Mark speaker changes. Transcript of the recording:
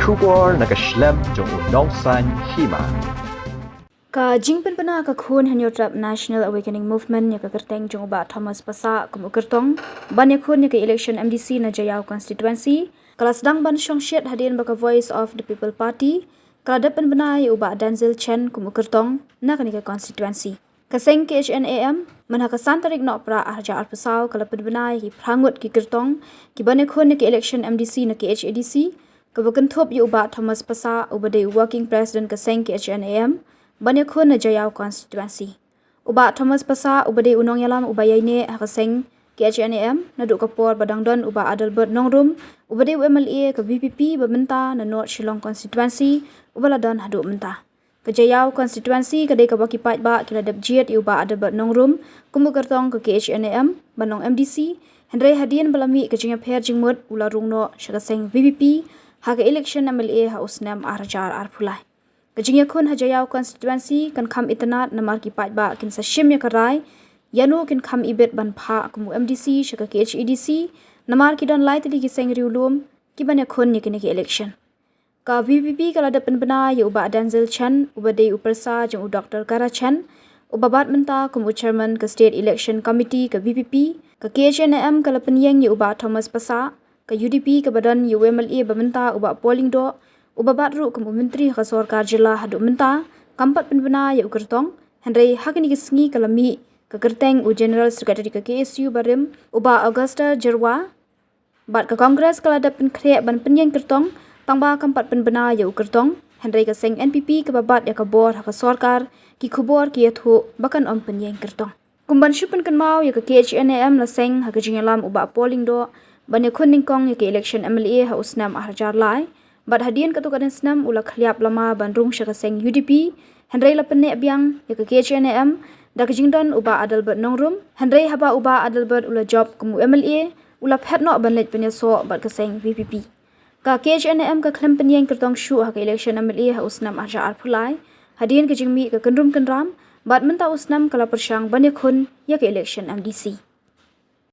Speaker 1: Shubor nakaslem jong unongsan Hima.
Speaker 2: Ka jingpen pena ka khun hanyo trap National Awakening Movement ya ka Kyrtong jong ba Thomas Pasa kumu Kyrtong ban ya khun ya ka election MDC na Jaïaw constituency kala sedang ban syongshet hadian baka Voice of the People Party kala depan bena ya uba Danzil Chen kumu Kyrtong na ka constituency kaseng KHNAM manha ka santarik no Prah arja arpasau kala penbena ya prangut ki Kyrtong ki ban ya khun ya ka election MDC na KHADC ka bukenthop ya uba Thomas Pasa uba de working president kaseng KHNAM banyak khun na Jaïaw constituency. Uba Thomas Pasa uba de unong yalam uba yaine hakaseng KHNAM na duk kapor badangdon uba Adalbert Nongrum uba de MLA ke VPP bementa na North Shillong constituency uba ladan hadu menta. Ke Jaïaw constituency ke de kabaki pat ba kila dep jiet uba Adalbert Nongrum kumu Kyrtong ke KHNAM banong MDC Hendrai hadian balami ke jinga pher jingmut ula rungno syakaseng VPP ha ke election MLA ha usnam arjar arpulai. Kajing Ïakhun Jaïaw constituency kan kham itanat namar ki pat ba kin sa shim ya karai yanu kin kham ibet ban pha kumu MDC shaka KHEDC namar ki don lai tadi ki seng riulum ki ban Ïakhun ni ki election ka VPP kala depan bena ya uba Danzil Chen uba de upersa jeng Dr. Kara Chen uba bat menta kumu chairman ke state election committee ke VPP ke KHNAM kala Pynïeng ya uba Thomas Pasa ke UDP ke badan UMLA bementa uba polling do uba batru kumu menteri ka sorkar jila hadu menta kampat penbena ya Kyrtong hendrai hakini kisngi kalami ke Kyrtong u general secretary ke KSU barim uba Augusta Jerwa bat ke kongres kala dapen krek ban Pynïeng Kyrtong tangba kampat penbena ya Kyrtong hendrai ke seng NPP ke babat ya ke bor ka sorkar ki khubor ki yathu bakan om Pynïeng Kyrtong kumban syupen kan mau ya ke KHNAM la seng ha ke jingalam uba polling do ban ya khun ningkong ya ke election MLA ha usnam ahjar lai Bat hadian katukadan senam ula khliap lama bandrung syakaseng UDP, Hendrai la penek biang ya ke KHNAM, da kejingdon uba Adalbert Nongrum, Hendrai haba uba Adalbert ula job kemu MLA, ula phet no banlet penyaso bat kaseng VPP. Ka KHNAM ka klem Pynïeng Kyrtong syu ha ke election MLA ha usnam arja arpulai, hadian kejingmi ka kendrum kendram, bat menta usnam kala persyang ban Ïakhun ya ke election MDC.